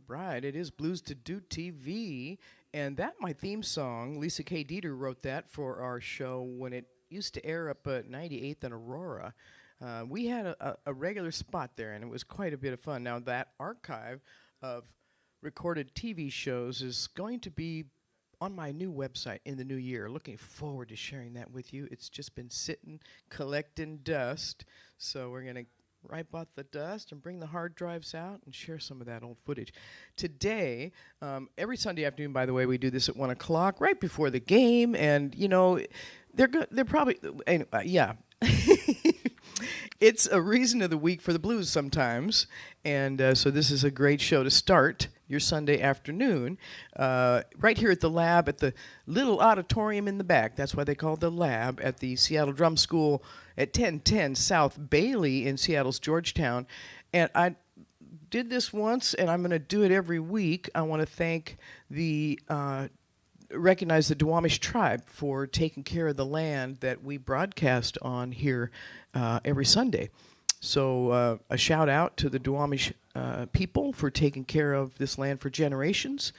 Right, it is Blues to Do TV, and that my theme song. Lisa K. Dieter wrote that for our show when it used to air up at 98th and Aurora. We had a regular spot there, and it was quite a bit of fun. Now that archive of recorded TV shows is going to be on my new website in the new year. Looking forward to sharing that with you. It's just been sitting, collecting dust, so we're gonna wipe out the dust and bring the hard drives out and share some of that old footage. Today, every Sunday afternoon, by the way, we do this at 1 o'clock, right before the game, and, you know, they're probably, anyway, yeah. It's a reason of the week for the blues sometimes, and so this is a great show to start your Sunday afternoon, right here at the lab at the little auditorium in the back. That's why they call it the lab at the Seattle Drum School at 1010 South Bailey in Seattle's Georgetown. And I did this once, and I'm going to do it every week. I want to thank recognize the Duwamish tribe for taking care of the land that we broadcast on here every Sunday. So a shout out to the Duwamish people for taking care of this land for generations,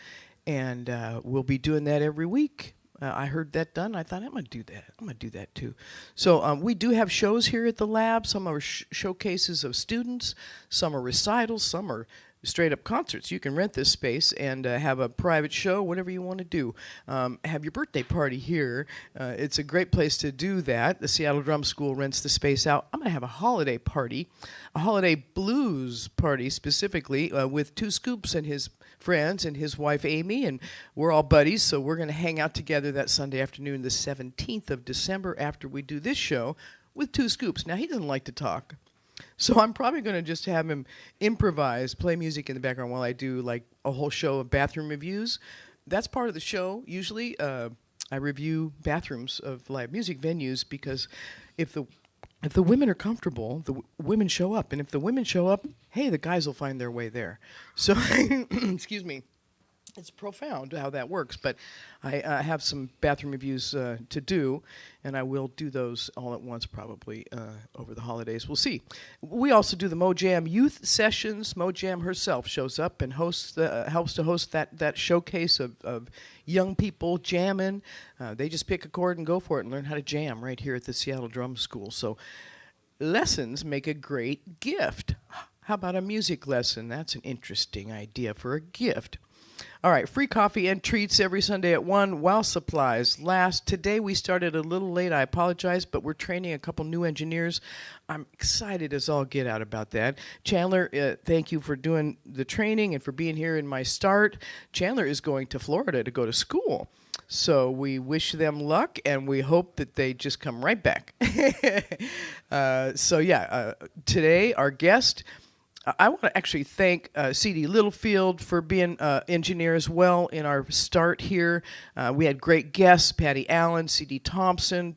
and we'll be doing that every week. I heard that done. I thought, I'm going to do that. I'm going to do that too. So we do have shows here at the lab. Some are showcases of students. Some are recitals. Some are straight-up concerts. You can rent this space and have a private show, whatever you want to do. Have your birthday party here. It's a great place to do that. The Seattle Drum School rents the space out. I'm going to have a holiday party, a holiday blues party specifically, with Two Scoops and his friends and his wife Amy, and we're all buddies, so we're going to hang out together that Sunday afternoon, the 17th of December, after we do this show with Two Scoops. Now, he doesn't like to talk, so I'm probably going to just have him improvise, play music in the background while I do like a whole show of bathroom reviews. That's part of the show. Usually I review bathrooms of live music venues, because if the women are comfortable, the women show up. And if the women show up, hey, the guys will find their way there. So, excuse me. It's profound how that works, but I have some bathroom reviews to do, and I will do those all at once probably over the holidays. We'll see. We also do the Mojam Youth Sessions. Mojam herself shows up and helps to host that showcase of young people jamming. They just pick a chord and go for it and learn how to jam right here at the Seattle Drum School. So lessons make a great gift. How about a music lesson? That's an interesting idea for a gift. All right, free coffee and treats every Sunday at 1 while supplies last. Today we started a little late. I apologize, but we're training a couple new engineers. I'm excited as all get out about that. Chandler, thank you for doing the training and for being here in my start. Chandler is going to Florida to go to school. So we wish them luck, and we hope that they just come right back. Today our guest, I want to actually thank C.D. Littlefield for being engineer as well in our start here. We had great guests, Patty Allen, C.D. Thompson,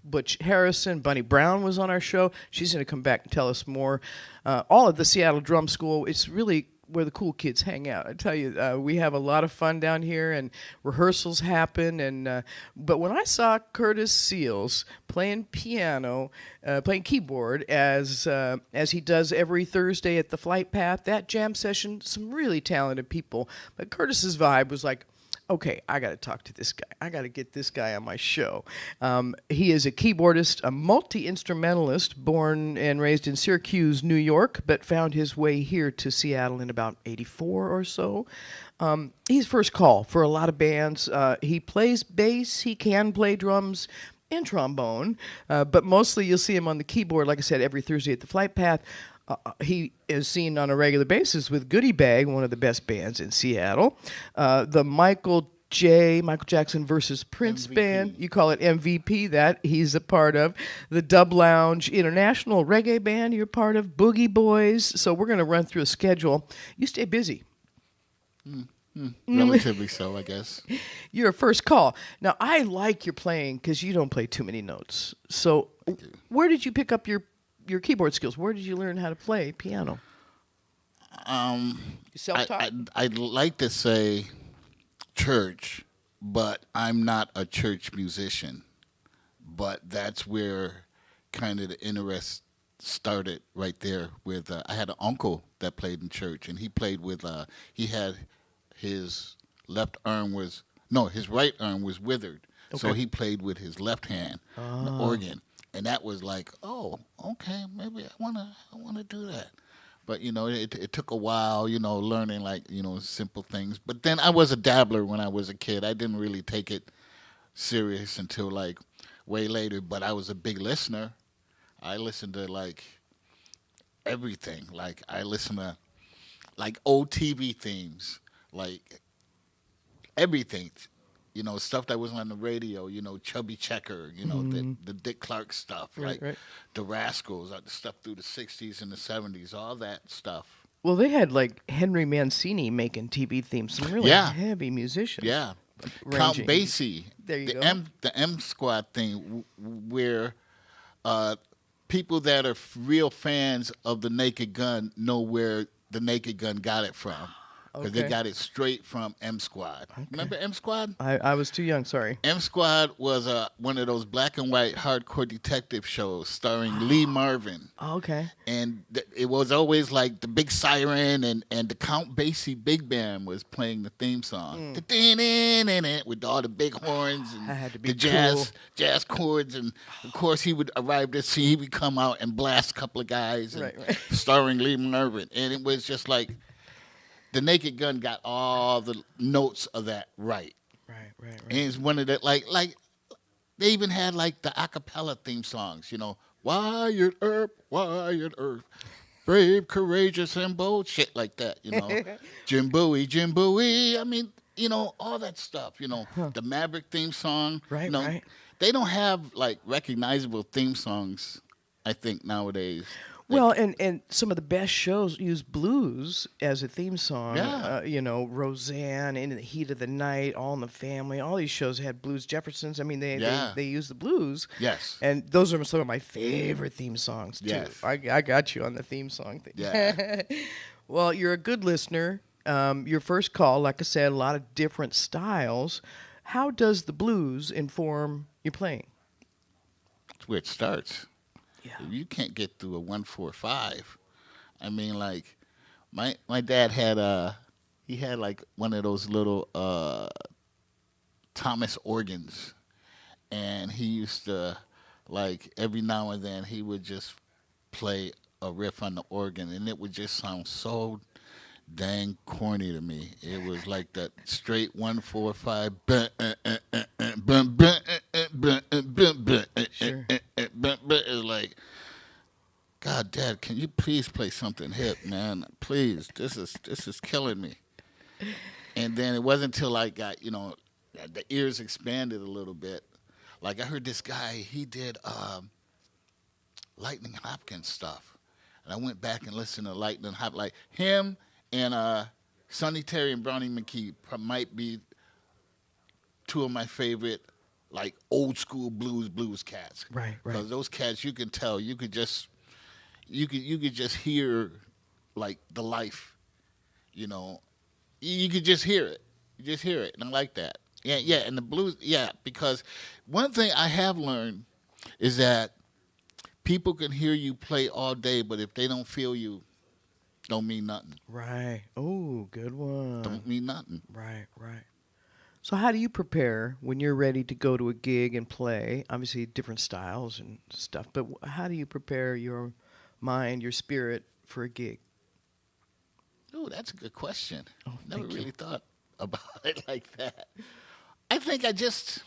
Butch Harrison, Bunny Brown was on our show. She's going to come back and tell us more. All of the Seattle Drum School, it's really where the cool kids hang out. I tell you, we have a lot of fun down here, and rehearsals happen. And but when I saw Curtis Seals playing piano, playing keyboard as he does every Thursday at the Flight Path, that jam session, some really talented people. But Curtis's vibe was like, okay, I got to talk to this guy. I got to get this guy on my show. He is a keyboardist, a multi-instrumentalist, born and raised in Syracuse, New York, but found his way here to Seattle in about 84 or so. He's first call for a lot of bands. He plays bass. He can play drums and trombone, but mostly you'll see him on the keyboard, like I said, every Thursday at the Flight Path. He is seen on a regular basis with Goodie Bag, one of the best bands in Seattle. The Michael Jackson versus Prince MVP. Band, you call it MVP, that he's a part of. The Dub Lounge International Reggae Band, you're part of. Boogie Boys. So we're going to run through a schedule. You stay busy. Relatively so, I guess. You're a first call. Now, I like your playing because you don't play too many notes. So where did you pick up your keyboard skills? Where did you learn how to play piano? Self-taught? I'd like to say church, but I'm not a church musician. But that's where kind of the interest started right there with I had an uncle that played in church, and he played with he had his left arm was no, his right arm was withered, so Okay. he played with his left hand, the Ah. organ, and that was like, oh, okay, maybe I wanna do that. But it took a while, learning like simple things. But then I was a dabbler when I was a kid. I didn't really take it serious until like way later. But I was a big listener. I listened to like everything. Like I listened to like old TV themes, like everything. Stuff that was on the radio. Chubby Checker. The Dick Clark stuff, Right, like right. the Rascals, the stuff through the '60s and the '70s, all that stuff. Well, they had like Henry Mancini making TV themes. Some really Yeah. heavy musicians. Yeah, Count Arranging. Basie, There you the go. M Squad thing, where uh, people that are real fans of the Naked Gun know where the Naked Gun got it from, because they Okay. got it straight from M Squad. Remember M Squad? I was too young. Sorry. M Squad was one of those black and white hardcore detective shows starring Lee Marvin. Oh, okay. And it was always like the big siren, and the Count Basie big band was playing the theme song. With all the big horns and That had to be the jazz chords. And, of course, he would arrive to see, he would come out and blast a couple of guys, and Right. starring Lee Marvin. And it was just like the Naked Gun got all the notes of that right. Right. And it's one of the, like they even had like the a cappella theme songs, Wired Earp, brave, courageous, and bold, shit like that, Jim Bowie. I mean, all that stuff, the Maverick theme song. Right, right. They don't have like recognizable theme songs, I think, nowadays. Well, and some of the best shows use blues as a theme song. Yeah. Roseanne, In the Heat of the Night, All in the Family. All these shows had blues. Jeffersons. I mean, they use the blues. Yes. And those are some of my favorite theme songs too. Yes. I got you on the theme song thing. Yeah. Well, you're a good listener. Your first call, like I said, a lot of different styles. How does the blues inform your playing? That's where it starts. Yeah. If you can't get through a 1-4-5, I mean, like my dad had he had like one of those little Thomas organs, and he used to, like, every now and then he would just play a riff on the organ, and it would just sound so dang corny to me. It was like that straight 1-4-5. Sure. It's like, God, Dad, can you please play something hip, man? Please, this is killing me. And then it wasn't until I got, the ears expanded a little bit. Like I heard this guy, he did Lightning Hopkins stuff, and I went back and listened to Lightning Hopkins, like him and Sonny Terry and Brownie McKee might be two of my favorite, like, old school blues cats. Right. Because those cats, you can tell, you could just hear, like, the life, You could just hear it. You just hear it, and I like that. Yeah, and the blues, because one thing I have learned is that people can hear you play all day, but if they don't feel you, don't mean nothing. Right. Oh, good one. Don't mean nothing. Right. So how do you prepare when you're ready to go to a gig and play? Obviously, different styles and stuff, but how do you prepare your mind, your spirit for a gig? Oh, that's a good question. Oh, Never thank you. really thought about it like that. I think I just,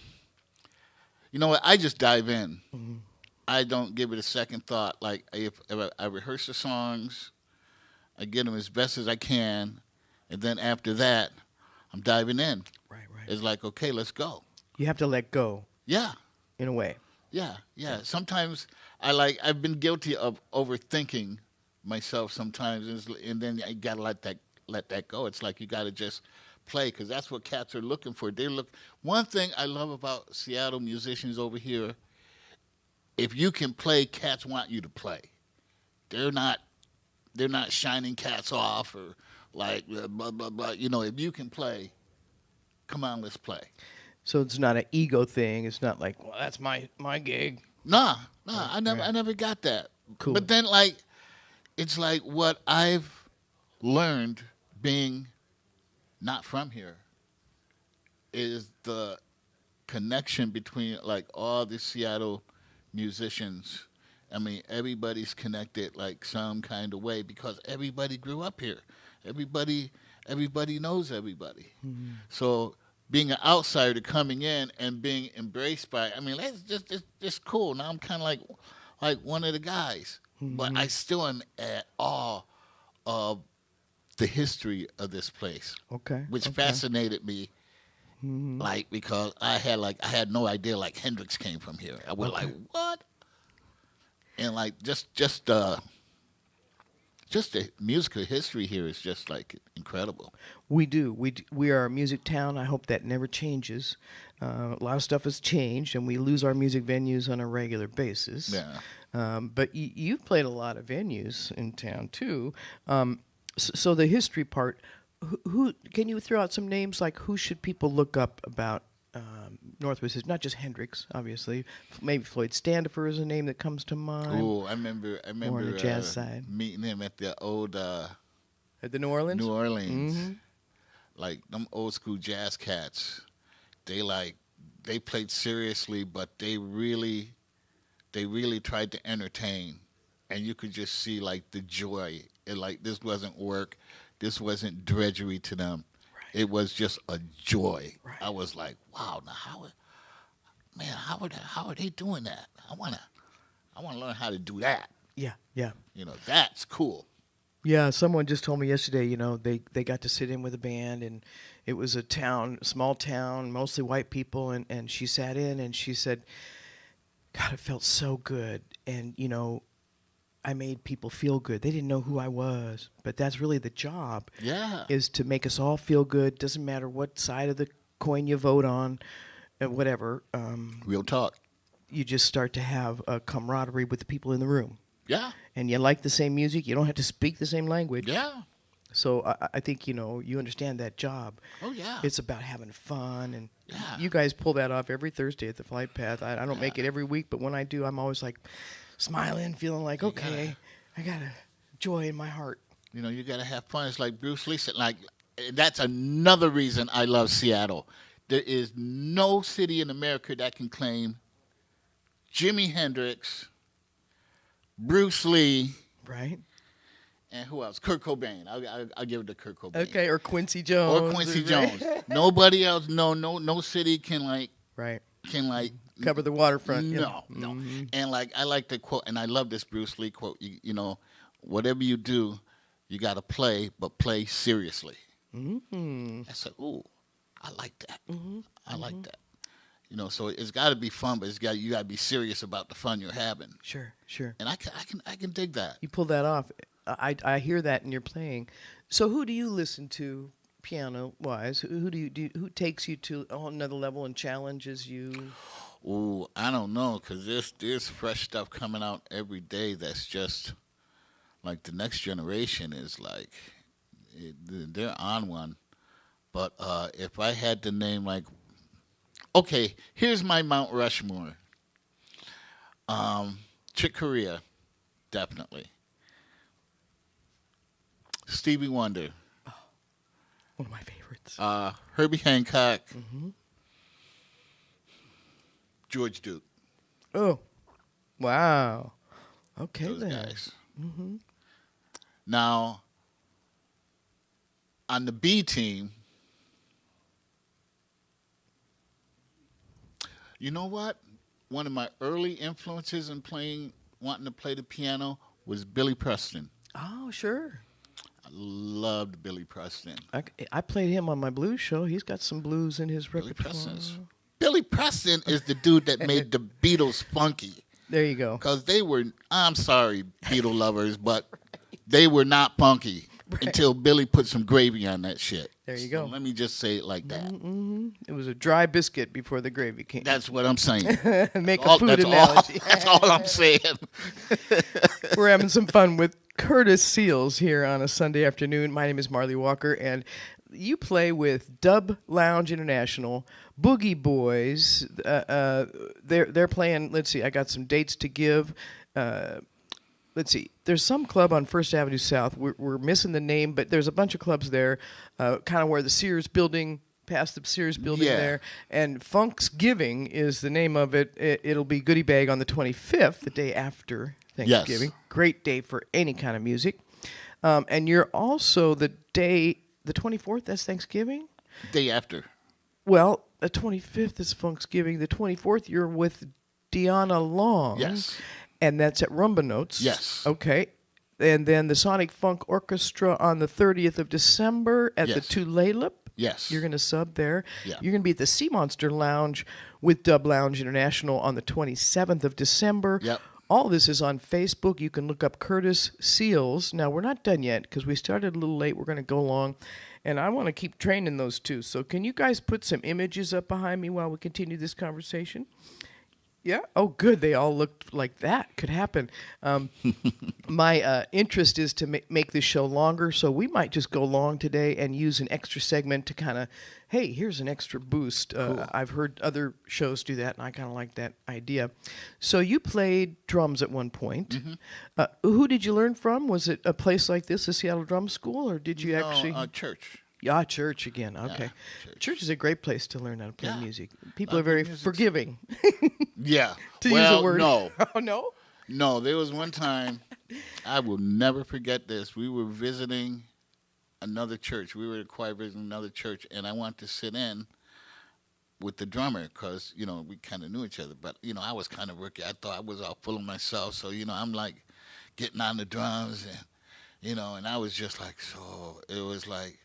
I just dive in. Mm-hmm. I don't give it a second thought. Like, if I rehearse the songs, I get them as best as I can, and then after that, I'm diving in. Right. It's like, okay, let's go. You have to let go Yeah. in a way. Yeah. Sometimes I've been guilty of overthinking myself sometimes, and then I gotta let that go. It's like you gotta just play, because that's what cats are looking for. One thing I love about Seattle musicians over here, if you can play, cats want you to play. They're not shining cats off or like blah blah blah. If you can play, come on, let's play. So it's not an ego thing. It's not like, well, that's my gig. Nah, Right, I never got that. Cool. But then, like, it's like what I've learned being not from here is the connection between like all the Seattle musicians. I mean, everybody's connected like some kind of way because everybody grew up here. Everybody knows everybody. So being an outsider coming in and being embraced by, I mean, that's just cool. Now I'm kind of like one of the guys, but I still am at awe of the history of this place. Okay. Which fascinated me. Like, because I had no idea like Hendrix came from here. I was like, what? And like just the musical history here is just like incredible. We do. We are a music town. I hope that never changes. A lot of stuff has changed, and we lose our music venues on a regular basis. Yeah. But you've played a lot of venues in town too. So the history part. Who can you throw out some names? Like, who should people look up about Northwest? Not just Hendrix, obviously. Maybe Floyd Standifer is a name that comes to mind. Oh, I remember More on the jazz side. meeting him at the old At the New Orleans. New Orleans. Like them old school jazz cats. They played seriously, but they really tried to entertain, and you could just see like the joy. Like, this wasn't work. This wasn't drudgery to them. Right. It was just a joy. Right. I was like, wow, now how are they doing that? I wanna learn how to do that. Yeah. That's cool. Yeah, someone just told me yesterday, they got to sit in with a band, and it was a small town, mostly white people, and she sat in and she said, God, it felt so good. And, I made people feel good. They didn't know who I was, but that's really the job. Yeah. Is to make us all feel good. Doesn't matter what side of the coin you vote on, whatever. Real talk. You just start to have a camaraderie with the people in the room. Yeah. And you like the same music. You don't have to speak the same language. Yeah. So I think, you understand that job. Oh, yeah. It's about having fun. And yeah. You guys pull that off every Thursday at the Flight Path. I don't make it every week, but when I do, I'm always like smiling, feeling like, okay, I got a joy in my heart. You got to have fun. It's like Bruce Lee said. Like, that's another reason I love Seattle. There is no city in America that can claim Jimi Hendrix, Bruce Lee, right, and who else? Kurt Cobain. I'll give it to Kurt Cobain. Okay, or Quincy Jones. Jones. Nobody else. No city can cover the waterfront. No. And I like the quote, and I love this Bruce Lee quote. Whatever you do, you got to play, but play seriously. I said, ooh, I like that. I like that. So it's got to be fun, but you got to be serious about the fun you're having. Sure. And I can dig that. You pull that off. I hear that in your playing. So who do you listen to, piano wise? Who takes you to a whole another level and challenges you? Ooh, I don't know, because there's fresh stuff coming out every day that's just like the next generation is like they're on one. But if I had to name okay, here's my Mount Rushmore. Chick Corea, definitely. Stevie Wonder. Oh, one of my favorites. Herbie Hancock. George Duke. Oh, wow. Okay, those then. guys. Now, on the B team, you know what? One of my early influences in wanting to play the piano was Billy Preston. Oh, sure. I loved Billy Preston. I played him on my blues show. He's got some blues in his repertoire. Billy Preston is the dude that made the Beatles funky. There you go. Because I'm sorry, Beatle lovers, but they were not funky until Billy put some gravy on that shit. There you go. Let me just say it like that. It was a dry biscuit before the gravy came. That's what I'm saying. Make a food analogy. That's all I'm saying. We're having some fun with Curtis Seals here on a Sunday afternoon. My name is Marlee Walker, and you play with Dub Lounge International, Boogie Boys. They're playing. Let's see. I got some dates to give. let's see. There's some club on First Avenue South. We're missing the name, but there's a bunch of clubs there, kind of where the Sears building, past the Sears building there. And Funksgiving is the name of it. It'll be Goodie Bag on the 25th, the day after Thanksgiving. Yes. Great day for any kind of music. And you're also the 24th, that's Thanksgiving? Day after. Well, the 25th is Funksgiving. The 24th, you're with Deanna Long. Yes. And that's at Rumba Notes. Yes. Okay. And then the Sonic Funk Orchestra on the 30th of December at the Tulalip. Yes. You're going to sub there. Yeah. You're going to be at the Sea Monster Lounge with Dub Lounge International on the 27th of December. Yep. All this is on Facebook. You can look up Curtis Seals. Now, we're not done yet because we started a little late. We're going to go long. And I want to keep training those two. So can you guys put some images up behind me while we continue this conversation? Yeah? Oh, good. They all looked like that could happen. My interest is to make this show longer, so we might just go long today and use an extra segment to kind of, hey, here's an extra boost. Cool. I've heard other shows do that, and I kind of like that idea. So you played drums at one point. Mm-hmm. Who did you learn from? Was it a place like this, the Seattle Drum School, or did you actually? Church. Yeah, church again. Okay. Yeah, church is a great place to learn how to play music. People are Love very music. forgiving. Yeah. To use a word. No. Oh, no? No, there was one time, I will never forget this. We were visiting another church. We were at choir visiting another church, and I wanted to sit in with the drummer because, we kind of knew each other. But, I was kind of rookie. I thought I was all full of myself. So, I'm like getting on the drums and, and I was just like, so it was like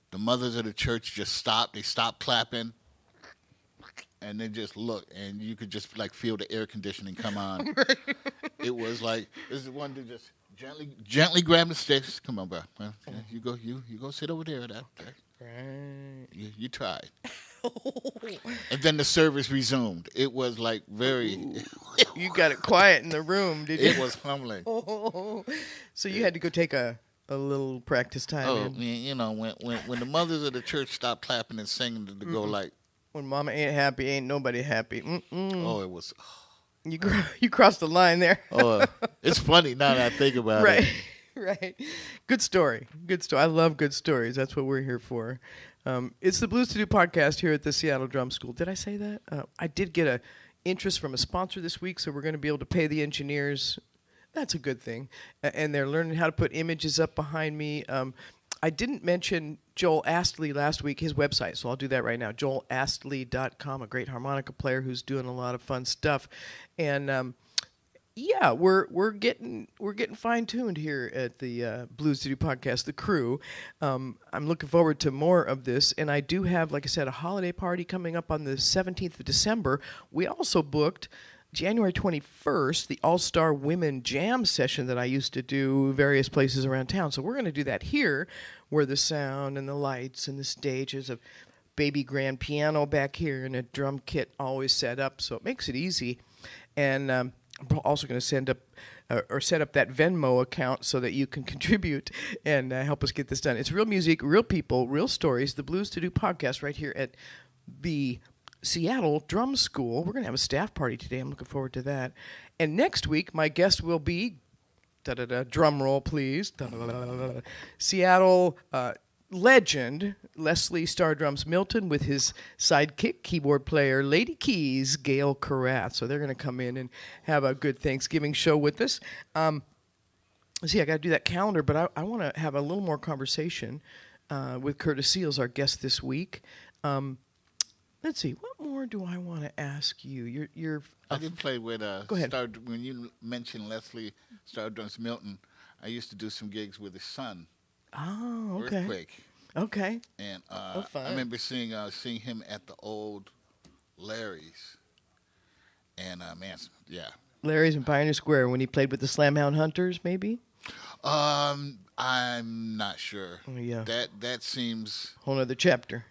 the mothers of the church just stopped. They stopped clapping. And then just look, and you could just like feel the air conditioning come on. It was like this is one to just gently grab the sticks. Come on, bro. Well, you go sit over there. Right. You tried. And then the service resumed. It was like very. You got it quiet in the room, did you? It was humbling. So you had to go take a little practice time. Oh, when the mothers of the church stopped clapping and singing to go like. When mama ain't happy, ain't nobody happy. Oh, it was. You crossed the line there. It's funny now that I think about it. Right. Good story. I love good stories. That's what we're here for. It's the Blues to Do podcast here at the Seattle Drum School. Did I say that? I did get a interest from a sponsor this week, so we're going to be able to pay the engineers. That's a good thing. And they're learning how to put images up behind me. I didn't mention Joel Astley last week, his website, so I'll do that right now. JoelAstley.com, a great harmonica player who's doing a lot of fun stuff. And we're getting fine-tuned here at the Blues to Do podcast, the crew. I'm looking forward to more of this, and I do have, like I said, a holiday party coming up on the 17th of December. We also booked January 21st, the All-Star Women Jam session that I used to do various places around town. So we're going to do that here, where the sound and the lights and the stage is a baby grand piano back here and a drum kit always set up. So it makes it easy. And I'm also going to set up that Venmo account so that you can contribute and help us get this done. It's real music, real people, real stories, the Blues to Do podcast right here at the Seattle Drum School. We're going to have a staff party today. I'm looking forward to that. And next week, my guest will be, drum roll, please, Seattle legend Leslie Stardrums Milton with his sidekick keyboard player Lady Keys Gail Carrath. So they're going to come in and have a good Thanksgiving show with us. See, I got to do that calendar, but I want to have a little more conversation with Curtis Seals, our guest this week. Let's see. What more do I want to ask you? I did play with Go ahead. when you mentioned Leslie Stardrums Milton. I used to do some gigs with his son. Oh, okay. Earthquake. Okay. And fine. I remember seeing him at the old Larry's. And Larry's in Pioneer Square when he played with the Slamhound Hunters, maybe. I'm not sure. Oh, yeah. That seems Whole other chapter.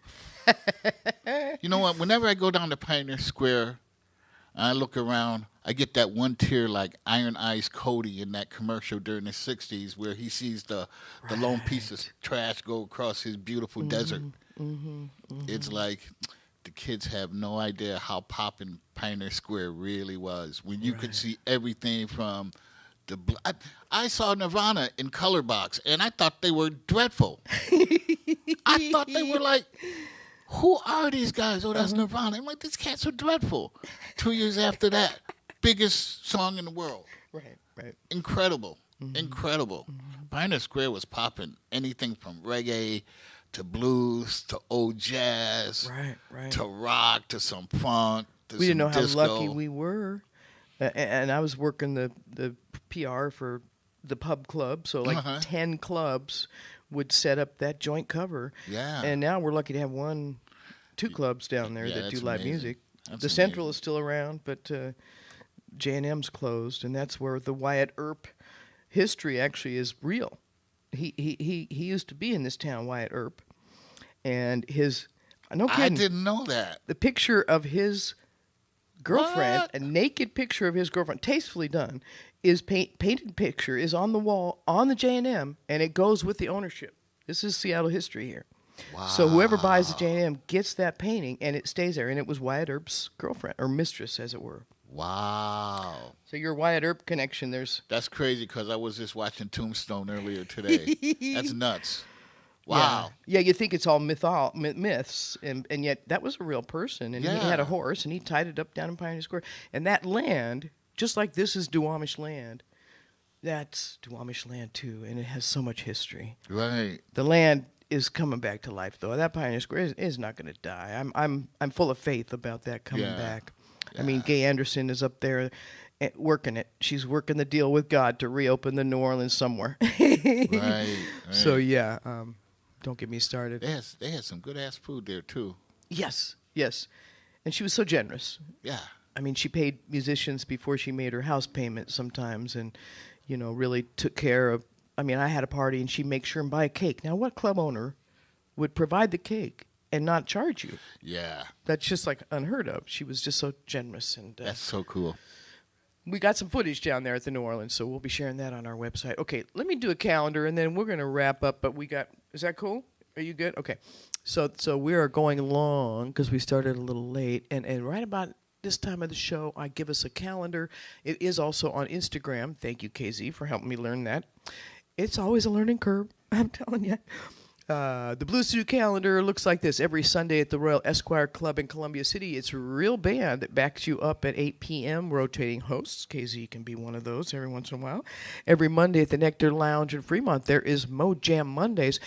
You know what? Whenever I go down to Pioneer Square, I look around, I get that one tear like Iron Eyes Cody in that commercial during the 60s where he sees the lone piece of trash go across his beautiful desert. It's like the kids have no idea how poppin' Pioneer Square really was. When you could see everything from I saw Nirvana in Color Box, and I thought they were dreadful. I thought they were like, who are these guys? Oh, that's Nirvana. I'm like, these cats are dreadful. 2 years after that, biggest song in the world. Right. Incredible. Incredible. Pioneer Square was popping. Anything from reggae to blues to old jazz to rock to some funk to we didn't know disco. how lucky we were. And I was working the PR for the pub club, so like 10 clubs would set up that joint cover. Yeah. And now we're lucky to have 2 clubs down there that do live music. The Central is still around, but J&M's closed, and that's where the Wyatt Earp history actually is real. He used to be in this town, Wyatt Earp, and his no kidding, I didn't know that. the picture of his girlfriend, What? a naked picture of his girlfriend, tastefully done, is painted picture is on the wall on the J&M, and it goes with the ownership. This is Seattle history here. Wow. So whoever buys the J&M gets that painting, and it stays there. And it was Wyatt Earp's girlfriend, or mistress, as it were. Wow. So your Wyatt Earp connection, That's crazy because I was just watching Tombstone earlier today. That's nuts. Wow. Yeah, you think it's all myths, and yet that was a real person. And he had a horse, and he tied it up down in Pioneer Square. And that land, just like this is Duwamish land, that's Duwamish land too, and it has so much history. Right. The land is coming back to life, though. That Pioneer Square is not going to die. I'm full of faith about that coming back. I mean, Gay Anderson is up there working it. She's working the deal with God to reopen the New Orleans somewhere. Right. So don't get me started. They had some good ass food there too. Yes, and she was so generous. Yeah. I mean, she paid musicians before she made her house payment sometimes, and really took care of. I mean, I had a party, and she'd make sure and buy a cake. Now, what club owner would provide the cake and not charge you? Yeah. That's just like unheard of. She was just so generous, and That's so cool. we got some footage down there at the New Orleans, so we'll be sharing that on our website. Okay, let me do a calendar, and then we're going to wrap up. But is that cool? Are you good? Okay. So we are going along because we started a little late, and right about this time of the show, I give us a calendar. It is also on Instagram. Thank you, KZ, for helping me learn that. It's always a learning curve, I'm telling you. The Blue Suit calendar looks like this. Every Sunday at the Royal Esquire Club in Columbia City, it's a real band that backs you up at 8 p.m., rotating hosts. KZ can be one of those every once in a while. Every Monday at the Nectar Lounge in Fremont, there is Mo Jam Mondays.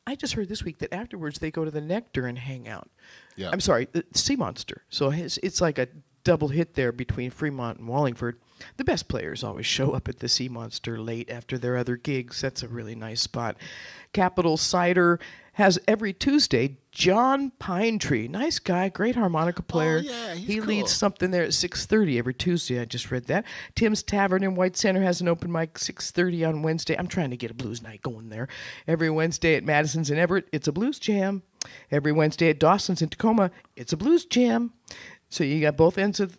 I just heard this week that afterwards they go to the Nectar and hang out. Yeah. I'm sorry, the Sea Monster. So it's like a double hit there between Fremont and Wallingford. The best players always show up at the Sea Monster late after their other gigs. That's a really nice spot. Capital Cider has every Tuesday John Pinetree. Nice guy, great harmonica player. Oh, yeah, he's he cool. leads something there at 6:30 every Tuesday. I just read that. Tim's Tavern in White Center has an open mic 6:30 on Wednesday. I'm trying to get a blues night going there. Every Wednesday at Madison's in Everett, it's a blues jam. Every Wednesday at Dawson's in Tacoma, it's a blues jam. So you got both ends of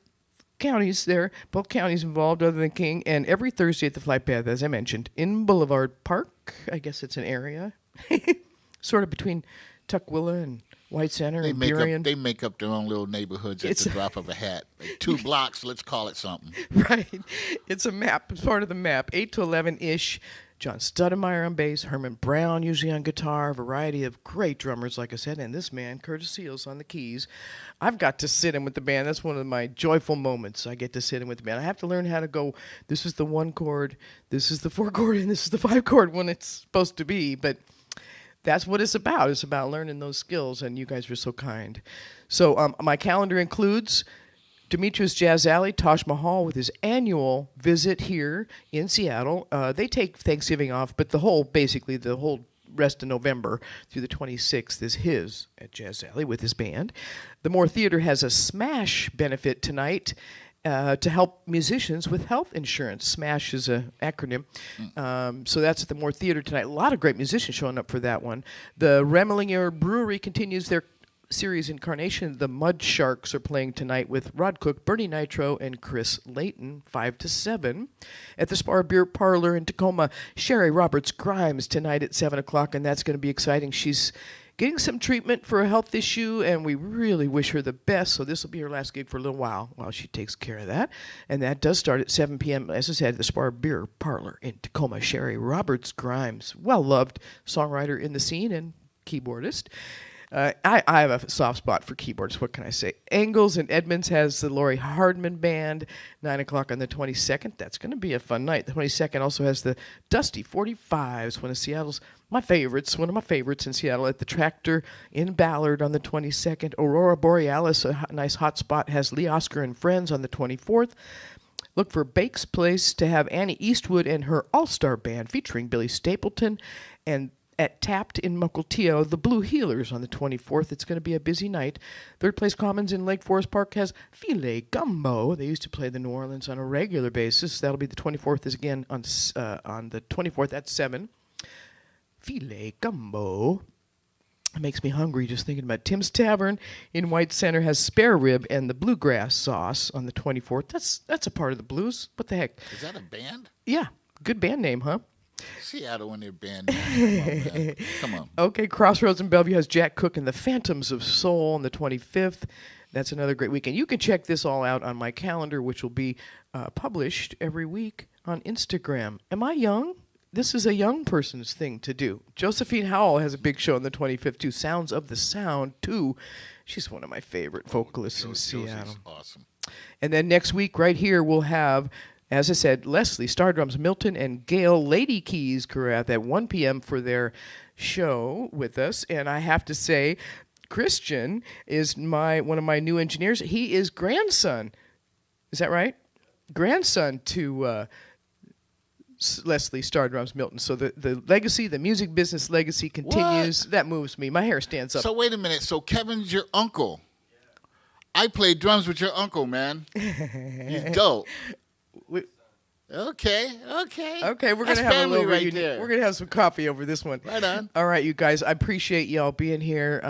counties there, both counties involved other than King, and every Thursday at the Flight Path, as I mentioned, in Boulevard Park. I guess it's an area. Sort of between Tukwila and White Center and Burien. They make up their own little neighborhoods at the drop of a hat. Like 2 blocks, let's call it something. Right. It's a map. It's part of the map. 8 to 11-ish. John Studemeyer on bass, Herman Brown usually on guitar, a variety of great drummers, like I said, and this man, Curtis Seals, on the keys. I've got to sit in with the band. That's one of my joyful moments. I get to sit in with the band. I have to learn how to go, this is the 1 chord, this is the 4 chord, and this is the 5 chord when it's supposed to be, but that's what it's about. It's about learning those skills, and you guys are so kind. So my calendar includes Demetrius Jazz Alley, Taj Mahal, with his annual visit here in Seattle. They take Thanksgiving off, but the whole rest of November through the 26th is his at Jazz Alley with his band. The Moore Theater has a SMASH benefit tonight to help musicians with health insurance. SMASH is an acronym. So that's at the Moore Theater tonight. A lot of great musicians showing up for that one. The Remelinger Brewery continues their series incarnation. The Mud Sharks are playing tonight with Rod Cook, Bernie Nitro, and Chris Layton, 5 to 7. At the Spar Beer Parlor in Tacoma, Sherry Roberts Grimes tonight at 7 o'clock, and that's going to be exciting. She's getting some treatment for a health issue, and we really wish her the best. So this will be her last gig for a little while she takes care of that. And that does start at 7 p.m., as I said, at the Spar Beer Parlor in Tacoma. Sherry Roberts Grimes, well-loved songwriter in the scene and keyboardist. I have a soft spot for keyboards. What can I say? Engels and Edmonds has the Laurie Hardman Band, 9 o'clock on the 22nd. That's going to be a fun night. The 22nd also has the Dusty 45s, one of my favorites in Seattle, at the Tractor in Ballard on the 22nd. Aurora Borealis, a nice hot spot, has Lee Oscar and Friends on the 24th. Look for Bake's Place to have Annie Eastwood and her all-star band featuring Billy Stapleton, and at Tapped in Mukilteo, the Blue Healers on the 24th. It's going to be a busy night. Third Place Commons in Lake Forest Park has Filet Gumbo. They used to play the New Orleans on a regular basis. That'll be the 24th is again on the 24th at 7. Filet Gumbo. It makes me hungry just thinking about it. Tim's Tavern in White Center has Spare Rib and the Bluegrass Sauce on the 24th. That's a part of the blues. What the heck? Is that a band? Yeah. Good band name, huh? Seattle and their band. Come on, come on. Okay, Crossroads in Bellevue has Jack Cook and the Phantoms of Soul on the 25th. That's another great weekend. You can check this all out on my calendar, which will be published every week on Instagram. Am I young? This is a young person's thing to do. Josephine Howell has a big show on the 25th, too. Sounds of the Sound, too. She's one of my favorite vocalists in Seattle. Awesome. And then next week, right here, we'll have, as I said, Leslie, Star Drums, Milton, and Gail Lady Keys Karath at 1 p.m. for their show with us. And I have to say, Christian is one of my new engineers. He is grandson. Is that right? Grandson to Leslie, Star Drums, Milton. So the legacy, the music business legacy continues. What? That moves me. My hair stands up. So wait a minute. So Kevin's your uncle. I played drums with your uncle, man. He's dope. Okay, we're going to have a little reunion. There. We're going to have some coffee over this one. Right on. All right, you guys, I appreciate y'all being here.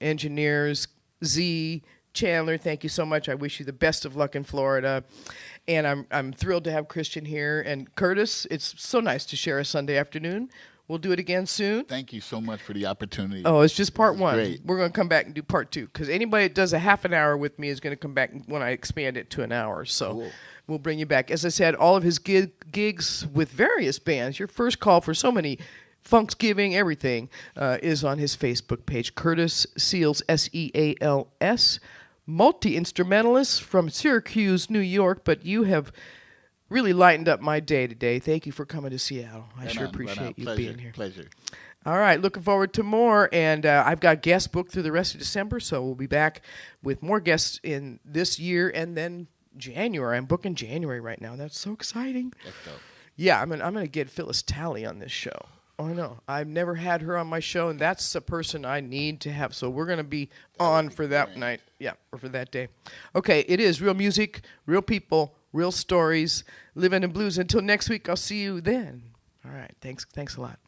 Engineers, Z, Chandler, thank you so much. I wish you the best of luck in Florida. And I'm thrilled to have Christian here. And Curtis, it's so nice to share a Sunday afternoon. We'll do it again soon. Thank you so much for the opportunity. Oh, it's just part one. Great. We're going to come back and do part two. Because anybody that does a half an hour with me is going to come back when I expand it to an hour. So cool. We'll bring you back. As I said, all of his gigs with various bands, your first call for so many Funksgiving, everything, is on his Facebook page. Curtis Seals, Seals, multi-instrumentalist from Syracuse, New York. But you have really lightened up my day today. Thank you for coming to Seattle. I sure appreciate you being here. Pleasure. All right, looking forward to more. And I've got guests booked through the rest of December, so we'll be back with more guests in this year and then January. I'm booking January right now. That's so exciting. That's dope. Yeah, I'm gonna get Phyllis Talley on this show. Oh, I know. I've never had her on my show, and that's the person I need to have. So we're going to be on for that night. Yeah, or for that day. Okay, it is real music, real people, real stories, living in blues. Until next week, I'll see you then. All right, thanks a lot.